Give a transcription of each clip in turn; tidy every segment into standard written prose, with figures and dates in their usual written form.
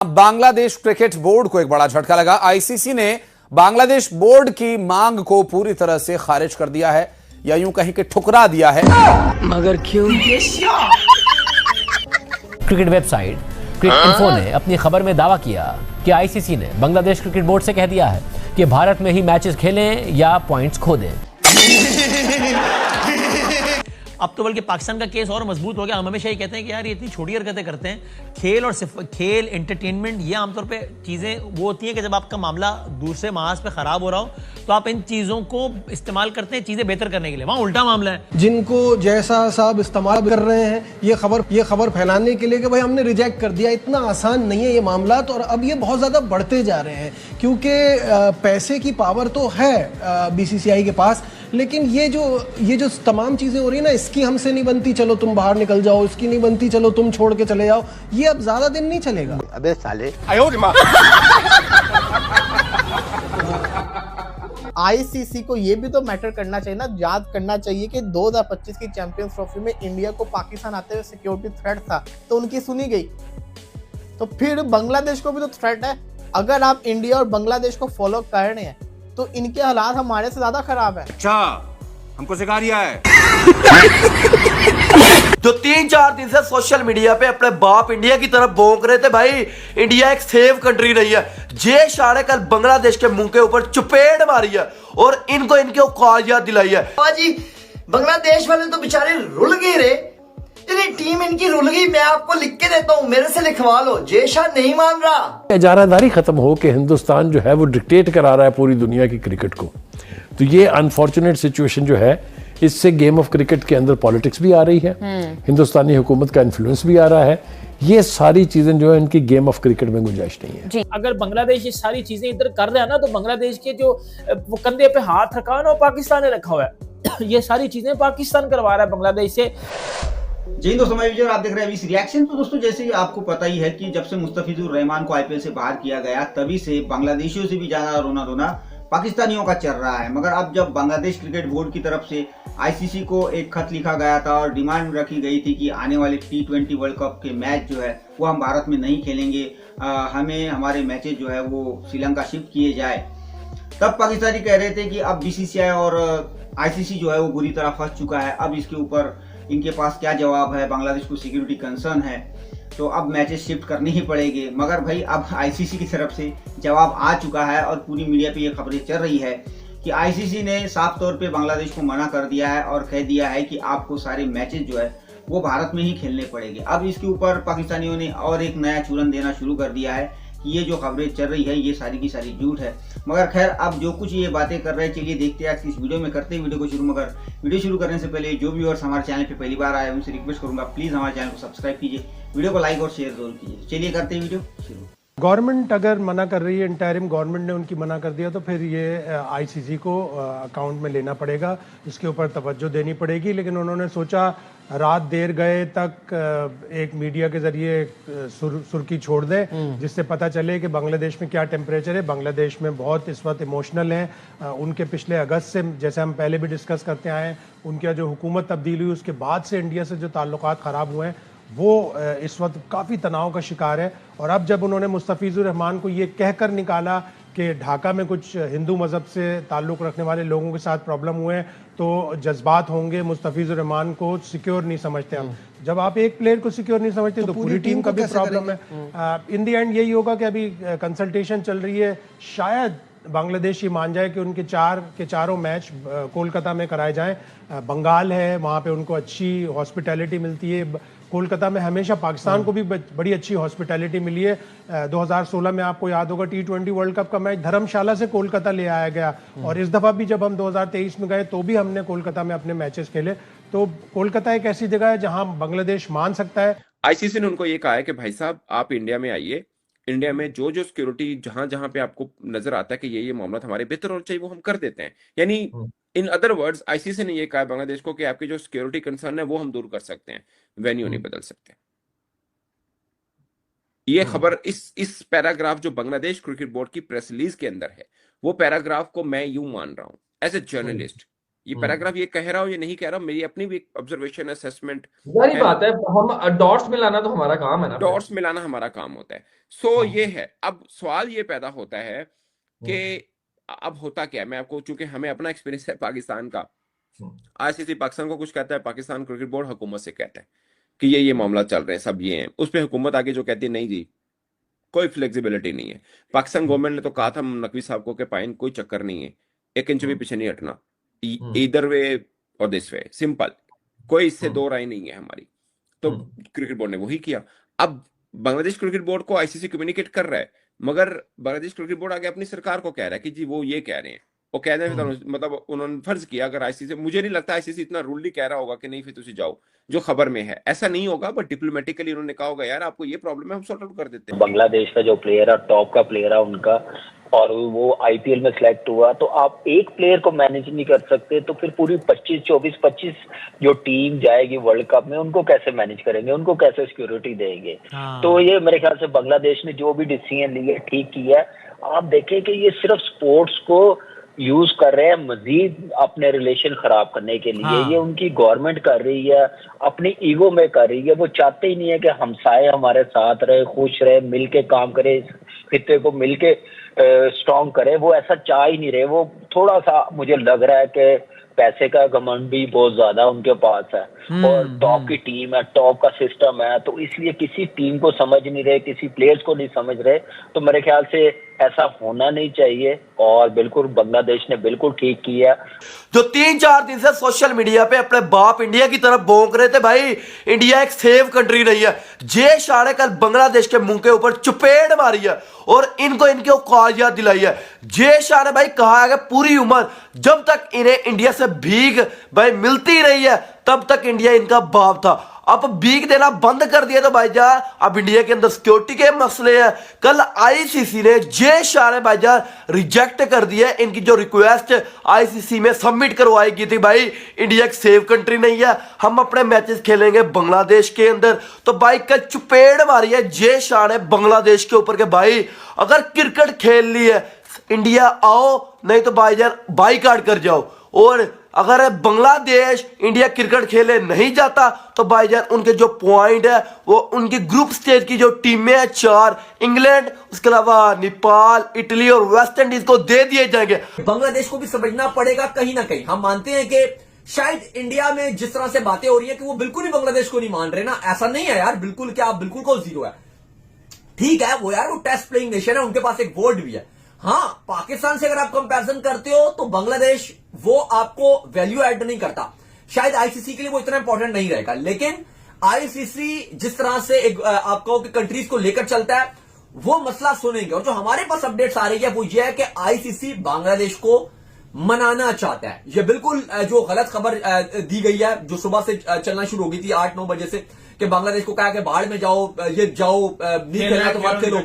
Bangladesh cricket board को एक बड़ा झटका लगा। आईसीसी ने बांग्लादेश बोर्ड की मांग को पूरी तरह से खारिज कर दिया है, या यूं कहीं कि ठुकरा दिया है। मगर क्यों? क्रिकेट वेबसाइट क्रिकेट इन्फो ने अपनी खबर में दावा किया कि आईसीसी ने बांग्लादेश क्रिकेट बोर्ड से कह दिया है कि भारत में ही मैचेस खेलें या पॉइंट्स खो दें। अब तो बल्कि पाकिस्तान का केस और मजबूत हो गया। हम हमेशा ये कहते हैं कि यार ये इतनी छोटी हरकतें करते हैं। खेल और खेल एंटरटेनमेंट ये आमतौर पे चीज़ें वो होती हैं कि जब आपका मामला दूसरे महाज पे ख़राब हो रहा हो तो आप इन चीज़ों को इस्तेमाल करते हैं चीज़ें बेहतर करने के लिए। वहाँ उल्टा मामला है। जिनको जैसा साहब इस्तेमाल कर रहे हैं ये खबर फैलाने के लिए कि भाई हमने रिजेक्ट कर दिया। इतना आसान नहीं है ये मामला। और अब ये बहुत ज़्यादा बढ़ते जा रहे हैं क्योंकि पैसे की पावर तो है बीसीसीआई के पास, लेकिन ये जो तमाम चीज़ें हो रही है ना, इसकी हमसे नहीं बनती चलो तुम बाहर निकल जाओ, इसकी नहीं बनती चलो तुम छोड़ के चले जाओ, ये अब ज़्यादा दिन नहीं चलेगा। अबे साले आईसीसी को ये भी तो मैटर करना चाहिए ना, याद करना चाहिए कि 2025 की चैंपियंस ट्रॉफी में इंडिया को पाकिस्तान आते हुए सिक्योरिटी थ्रेट था तो उनकी सुनी गई। तो फिर बांग्लादेश को भी तो थ्रेट है। अगर आप इंडिया और बांग्लादेश को फॉलो कर रहे हैं तो इनके हालात हमारे से ज्यादा खराब है। अच्छा, हमको सिखा रिया है। जो 3-4 दिन से सोशल मीडिया पे अपने बाप इंडिया की तरफ भौंक रहे थे, भाई इंडिया एक सेफ कंट्री नहीं है, जे शाने कल बांग्लादेश के मुंह के ऊपर चपेट मारी है और इनको इनके औकात याद दिलाई है। जी बांग्लादेश वाले तो बेचारे रुल गए रे, तेरी टीम इनकी रुल गई। मैं आपको लिख के देता हूँ, मेरे से लिखवा लो। जेशा नहीं मान रहा। इजारादारी खत्म हो के हिंदुस्तान जो है वो डिक्टेट करा रहा है पूरी दुनिया की क्रिकेट को। तो ये अनफॉर्चुनेट सिचुएशन जो है, इससे गेम ऑफ क्रिकेट के अंदर पॉलिटिक्स भी आ रही है, हिंदुस्तानी हुकूमत का इन्फ्लुएंस भी आ रहा है। ये सारी चीजें जो है इनकी गेम ऑफ क्रिकेट में गुंजाइश नहीं है जी। अगर बांग्लादेश ये सारी चीजें इधर कर रहा है ना, तो बांग्लादेश के जो वो कंधे पे हाथ रखा है ना, वो पाकिस्तान ने रखा हुआ है। ये सारी चीजें पाकिस्तान करवा रहा है बांग्लादेश से। जय दोस्तों, मैं विजय, आप देख रहे हैं अभी रिएक्शन। तो दोस्तों, जैसे कि आपको पता ही है कि जब से मुस्तफिजुर रहमान को आईपीएल से बाहर किया गया तभी से बांग्लादेशियों से भी ज्यादा रोना धोना पाकिस्तानियों का चल रहा है। मगर अब जब बांग्लादेश क्रिकेट बोर्ड की तरफ से आईसीसी को एक खत लिखा गया था और डिमांड रखी गई थी कि आने वाले T20 वर्ल्ड कप के मैच जो है वो हम भारत में नहीं खेलेंगे, हमें हमारे मैचेस जो है वो श्रीलंका शिफ्ट किए जाए, तब पाकिस्तानी कह रहे थे कि अब बीसीसीआई और आईसीसी जो है वो बुरी तरह फंस चुका है। अब इसके ऊपर इनके पास क्या जवाब है, बांग्लादेश को सिक्योरिटी कंसर्न है तो अब मैचेस शिफ्ट करने ही पड़ेंगे। मगर भाई अब आईसीसी की तरफ से जवाब आ चुका है और पूरी मीडिया पे ये खबरें चल रही है कि आईसीसी ने साफ तौर पे बांग्लादेश को मना कर दिया है और कह दिया है कि आपको सारे मैचेस जो है वो भारत में ही खेलने पड़ेंगे। अब इसके ऊपर पाकिस्तानियों ने और एक नया चूरन देना शुरू कर दिया है कि ये जो खबरें चल रही है ये सारी की सारी झूठ है। मगर खैर, अब जो कुछ ये बातें कर रहे हैं, चलिए देखते हैं इस वीडियो में, करते हैं वीडियो को शुरू। मगर वीडियो शुरू करने से पहले जो व्यूअर्स हमारे चैनल पे पहली बार आए उनसे रिक्वेस्ट करूंगा, प्लीज हमारे चैनल को सब्सक्राइब कीजिए, वीडियो को लाइक और शेयर जरूर कीजिए। चलिए करते हैं वीडियो शुरू। गवर्नमेंट अगर मना कर रही है, इंटरिम गवर्नमेंट ने उनकी मना कर दिया, तो फिर ये आईसीसी को अकाउंट में लेना पड़ेगा, इसके ऊपर तवज्जो देनी पड़ेगी। लेकिन उन्होंने सोचा रात देर गए तक एक मीडिया के जरिए सुर्खी छोड़ दें जिससे पता चले कि बांग्लादेश में क्या टेम्परेचर है। बांग्लादेश में बहुत इस वक्त इमोशनल हैं। उनके पिछले अगस्त से, जैसे हम पहले भी डिस्कस करते आए हैं, उनका जो हुकूमत तब्दील हुई उसके बाद से इंडिया से जो ताल्लुकात ख़राब हुए हैं वो इस वक्त काफ़ी तनाव का शिकार है। और अब जब उन्होंने मुस्तफिजुर रहमान को ये कहकर निकाला कि ढाका में कुछ हिंदू मज़हब से ताल्लुक़ रखने वाले लोगों के साथ प्रॉब्लम हुए हैं तो जज्बात होंगे, मुस्तफिजुर रहमान को सिक्योर नहीं समझते हम। जब आप एक प्लेयर को सिक्योर नहीं समझते तो पूरी टीम का भी प्रॉब्लम है। इन दी एंड यही होगा कि अभी कंसल्टेशन चल रही है, शायद बांग्लादेश ये मान जाए कि उनके चारों मैच कोलकाता में कराए जाएं। बंगाल है, वहाँ पे उनको अच्छी हॉस्पिटैलिटी मिलती है। कोलकाता में हमेशा पाकिस्तान को भी बड़ी अच्छी हॉस्पिटैलिटी मिली है। 2016 में आपको याद होगा T20 वर्ल्ड कप का मैच धर्मशाला से कोलकाता ले आया गया, और इस दफ़ा भी जब हम 2023 में गए तो भी हमने कोलकाता में अपने मैचेस खेले। तो कोलकाता एक ऐसी जगह है जहां बांग्लादेश मान सकता है। आईसीसी ने उनको ये कहा है कि भाई साहब आप इंडिया में आइए, इंडिया में जो जो सिक्योरिटी जहां जहां पे आपको नजर आता है कि ये मामला हमारे बेहतर होना चाहिए वो हम कर देते हैं। यानी इन अदर वर्ड्स आईसीसी ने ये कहा है बांग्लादेश को कि आपकी जो सिक्योरिटी कंसर्न है वो हम दूर कर सकते हैं, वेन्यू नहीं बदल सकते। ये खबर इस पैराग्राफ जो बांग्लादेश क्रिकेट बोर्ड की प्रेस रिलीज के अंदर है, वो पैराग्राफ को मैं यूं मान रहा हूं एज ए जर्नलिस्ट, ये पैराग्राफ ये कह रहा हो, ये नहीं कह रहा हो, मेरी अपनी भी ऑब्जर्वेशन असेसमेंट सारी बात है, हम डॉट्स मिलाना तो हमारा काम है ना, डॉट्स मिलाना हमारा काम होता है। सो ये है। अब सवाल ये पैदा होता है कि अब होता क्या है। मैं आपको, चूंकि हमें अपना एक्सपीरियंस है पाकिस्तान का, आईसीसी पाकिस्तान को कुछ कहता है, पाकिस्तान क्रिकेट बोर्ड हुकूमत से कहता है कि ये मामला चल रहे हैं, सब ये हैं। उस पर हुकूमत आगे जो कहती है नहीं जी कोई फ्लेक्सिबिलिटी नहीं है। पाकिस्तान गवर्नमेंट ने तो कहा था नकवी साहब को कि पाइन कोई चक्कर नहीं है, 1 इंच भी पीछे नहीं हटना, इधर वे और दिस वे, सिंपल, कोई इससे दो राय नहीं है हमारी। तो क्रिकेट बोर्ड ने वही किया। अब बांग्लादेश क्रिकेट बोर्ड को आईसीसी कम्युनिकेट कर रहा है, मगर बांग्लादेश क्रिकेट बोर्ड आगे अपनी सरकार को कह रहा है कि जी वो ये कह रहे हैं, वो कह रहे हैं, मतलब उन्होंने फर्ज किया। अगर आईसीसी, मुझे नहीं लगता आईसीसी इतना रूडली कह रहा होगा कि नहीं फिर तुम जाओ, जो खबर में है ऐसा नहीं होगा, बट डिप्लोमेटिकली उन्होंने कहा होगा यार आपको ये प्रॉब्लम है, हम सॉर्ट आउट कर देते हैं। बांग्लादेश का जो प्लेयर है, टॉप का प्लेयर है उनका, और वो आईपीएल में सिलेक्ट हुआ, तो आप एक प्लेयर को मैनेज नहीं कर सकते, तो फिर पूरी 25 जो टीम जाएगी वर्ल्ड कप में, उनको कैसे मैनेज करेंगे, उनको कैसे सिक्योरिटी देंगे? तो ये मेरे ख्याल से बांग्लादेश ने जो भी डिसीजन लिया ठीक किया। आप देखें कि ये सिर्फ स्पोर्ट्स को यूज कर रहे हैं मजीद अपने रिलेशन खराब करने के लिए। ये उनकी गवर्नमेंट कर रही है, अपनी ईगो में कर रही है। वो चाहते ही नहीं है कि हमसाए हमारे साथ रहे, खुश रहे, मिलके काम करे, खित्ते को मिलके स्ट्रॉन्ग करे। वो ऐसा चाह ही नहीं रहे। वो थोड़ा सा मुझे लग रहा है कि पैसे का घमंड भी बहुत ज्यादा उनके पास है, और टॉप की टीम है, टॉप का सिस्टम है, तो इसलिए किसी टीम को समझ नहीं रहे, किसी प्लेयर्स को नहीं समझ रहे। तो मेरे ख्याल से ऐसा होना नहीं चाहिए, और बिल्कुल बांग्लादेश ने बिल्कुल ठीक किया। जो 3-4 दिन से सोशल मीडिया पे अपने बाप इंडिया की तरफ भौंक रहे थे, भाई इंडिया एक सेफ कंट्री नहीं है, जय शाह ने कल बांग्लादेश के मुंह के ऊपर चपेट मारी है और इनको इनकी औकात याद दिलाई है। जय शाह ने भाई कहा है कि पूरी उम्र जब तक इन्हें इंडिया से भीख भाई मिलती रही है तब तक इंडिया इनका बाप था। अब भीख देना बंद कर दिया तो भाईजान अब इंडिया के अंदर सिक्योरिटी के मसले हैं। कल आईसीसी ने जय शाह ने भाईजान रिजेक्ट कर दिया इनकी जो रिक्वेस्ट आईसीसी में सबमिट करवाई गई थी। भाई इंडिया एक सेफ कंट्री नहीं है, हम अपने मैचेस खेलेंगे बांग्लादेश के अंदर। तो भाई कल चपेट मारी है जय शाह ने बांग्लादेश के ऊपर के भाई अगर क्रिकेट खेल ली है इंडिया आओ, नहीं तो भाईजान बाईकाट कर जाओ। और अगर बांग्लादेश इंडिया क्रिकेट खेले नहीं जाता तो भाईजान उनके जो पॉइंट है वो उनकी ग्रुप स्टेज की जो टीमें हैं 4, इंग्लैंड, उसके अलावा नेपाल, इटली और वेस्ट इंडीज को दे दिए जाएंगे। बांग्लादेश को भी समझना पड़ेगा कहीं ना कहीं। हम मानते हैं कि शायद इंडिया में जिस तरह से बातें हो रही है कि वो बिल्कुल ही बांग्लादेश को नहीं मान रहे ना, ऐसा नहीं है यार, बिल्कुल क्या बिल्कुल को जीरो है। ठीक है वो यार वो टेस्ट प्लेइंग नेशन है, उनके पास एक बोर्ड भी है। हाँ पाकिस्तान से अगर आप कंपैरिजन करते हो तो बांग्लादेश वो आपको वैल्यू ऐड नहीं करता, शायद आईसीसी के लिए वो इतना इंपॉर्टेंट नहीं रहेगा। लेकिन आईसीसी जिस तरह से एक आप कहो कि कंट्रीज को लेकर चलता है वो मसला सुनेंगे। और जो हमारे पास अपडेट्स आ रही है वो ये है कि आईसीसी बांग्लादेश को मनाना चाहता है। ये बिल्कुल जो गलत खबर दी गई है जो सुबह से चलना शुरू हो गई थी 8-9 बजे से कि बांग्लादेश को कहा कि बाढ़ में जाओ, ये जाओ, नहीं खेलना तो मत खेलो,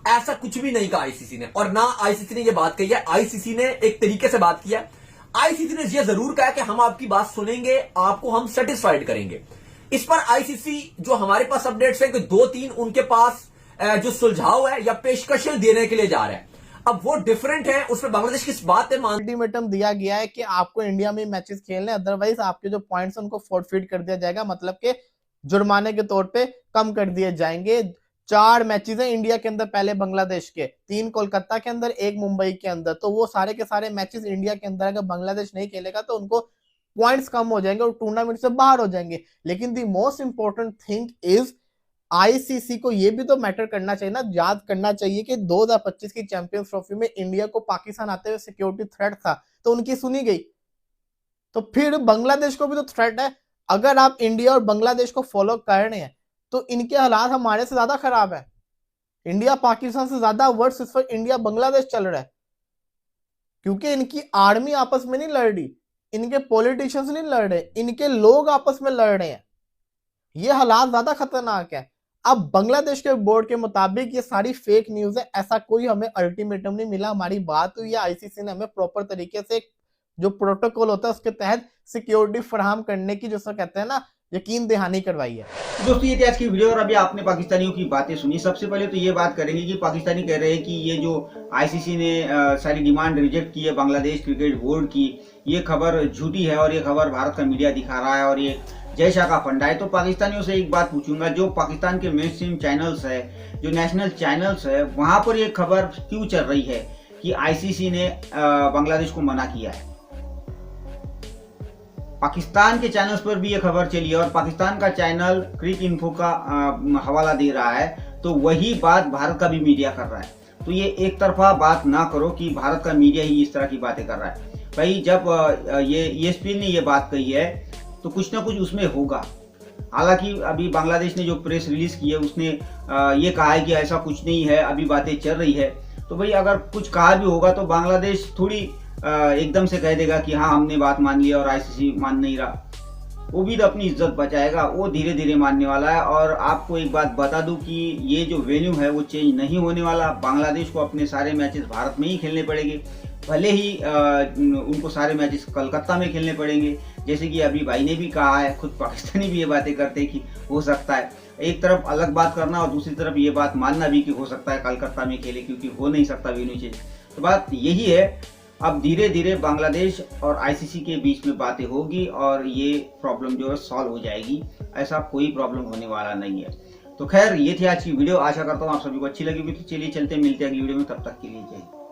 ऐसा कुछ भी नहीं कहा आईसीसी ने। और ना आईसीसी ने ये बात कही है, आईसीसी ने एक तरीके से बात किया। आईसीसी ने यह जरूर कहा कि हम आपकी बात सुनेंगे, आपको हम सेटिस्फाइड करेंगे। इस पर आईसीसी जो हमारे पास अपडेट्स है कि 2-3 उनके पास जो सुलझाव है या पेशकशें देने के लिए जा रहे हैं, अब वो डिफरेंट है। उसमें बांग्लादेश किस बात है अल्टीमेटम दिया गया है कि आपको इंडिया में मैचेस खेलने, अदरवाइज आपके जो पॉइंट्स उनको फोर्फिट कर दिया जाएगा, मतलब के जुर्माने के तौर पे कम कर दिए जाएंगे। 4 मैचेस हैं इंडिया के अंदर पहले बांग्लादेश के, 3 कोलकाता के अंदर, 1 मुंबई के अंदर। तो वो सारे के सारे मैचेस इंडिया के अंदर अगर बांग्लादेश नहीं खेलेगा तो उनको पॉइंट्स कम हो जाएंगे और टूर्नामेंट से बाहर हो जाएंगे। लेकिन the most important thing is ICC को ये भी तो मैटर करना चाहिए ना, याद करना चाहिए कि 2025 की चैंपियंस ट्रॉफी में इंडिया को पाकिस्तान आते हुए सिक्योरिटी थ्रेट था तो उनकी सुनी गई। तो फिर बांग्लादेश को भी तो थ्रेट है। अगर आप इंडिया और बांग्लादेश को फॉलो कर रहे हैं तो इनके हालात हमारे से ज्यादा खराब है। इंडिया पाकिस्तान से ज्यादा वर्ष इस वक्त इंडिया बांग्लादेश चल रहा है, क्योंकि इनकी आर्मी आपस में नहीं लड़ रही, इनके पॉलिटिशियंस नहीं लड़ रहे, इनके लोग आपस में लड़ रहे हैं। ये हालात ज्यादा खतरनाक है। अब बांग्लादेश के बोर्ड के मुताबिक ये सारी फेक न्यूज है, ऐसा कोई हमें अल्टीमेटम नहीं मिला। हमारी बात हुई है, आईसीसी ने हमें प्रॉपर तरीके से जो प्रोटोकॉल होता है उसके तहत सिक्योरिटी फराहम करने की, जिसको कहते हैं ना यकीन दहानी करवाई है। दोस्तों ये थी आज की वीडियो और अभी आपने पाकिस्तानियों की बातें सुनी। सबसे पहले तो ये बात करेंगे कि पाकिस्तानी कह रहे हैं कि ये जो आईसीसी ने सारी डिमांड रिजेक्ट की है बांग्लादेश क्रिकेट बोर्ड की, ये खबर झूठी है और ये खबर भारत का मीडिया दिखा रहा है और ये जय शाह का फंडा है। तो पाकिस्तानियों से एक बात पूछूंगा, जो पाकिस्तान के मेन स्ट्रीम चैनल्स है, जो नेशनल चैनल्स है, वहां पर ये खबर क्यों चल रही है कि आईसीसी ने बांग्लादेश को मना किया है? पाकिस्तान के चैनल्स पर भी ये खबर चली है और पाकिस्तान का चैनल क्रिक इन्फो का हवाला दे रहा है, तो वही बात भारत का भी मीडिया कर रहा है। तो ये एक तरफा बात ना करो कि भारत का मीडिया ही इस तरह की बातें कर रहा है। भाई जब ये ESPN ने ये बात कही है तो कुछ ना कुछ उसमें होगा। हालांकि अभी बांग्लादेश ने जो प्रेस रिलीज की है उसने ये कहा है कि ऐसा कुछ नहीं है, अभी बातें चल रही है। तो भाई अगर कुछ कहा भी होगा तो बांग्लादेश थोड़ी एकदम से कह देगा कि हाँ हमने बात मान ली और आईसीसी मान नहीं रहा। वो भी तो अपनी इज्जत बचाएगा, वो धीरे धीरे मानने वाला है। और आपको एक बात बता दूं कि ये जो वेन्यू है वो चेंज नहीं होने वाला। बांग्लादेश को अपने सारे मैचेस भारत में ही खेलने पड़ेंगे, भले ही उनको सारे मैचेस कलकत्ता में खेलने पड़ेंगे। जैसे कि अभी भाई ने भी कहा है, खुद पाकिस्तानी भी ये बातें करते हैं कि हो सकता है। एक तरफ अलग बात करना और दूसरी तरफ ये बात मानना भी कि हो सकता है कलकत्ता में खेले, क्योंकि हो नहीं सकता वेन्यू चेंज। तो बात यही है, अब धीरे धीरे बांग्लादेश और आईसीसी के बीच में बातें होगी और ये प्रॉब्लम जो है सॉल्व हो जाएगी। ऐसा कोई प्रॉब्लम होने वाला नहीं है। तो खैर ये थी आज की वीडियो, आशा करता हूँ आप सभी को अच्छी लगी होगी। तो चलिए चलते मिलते हैं अगली वीडियो में, तब तक के लिए जय हिंद।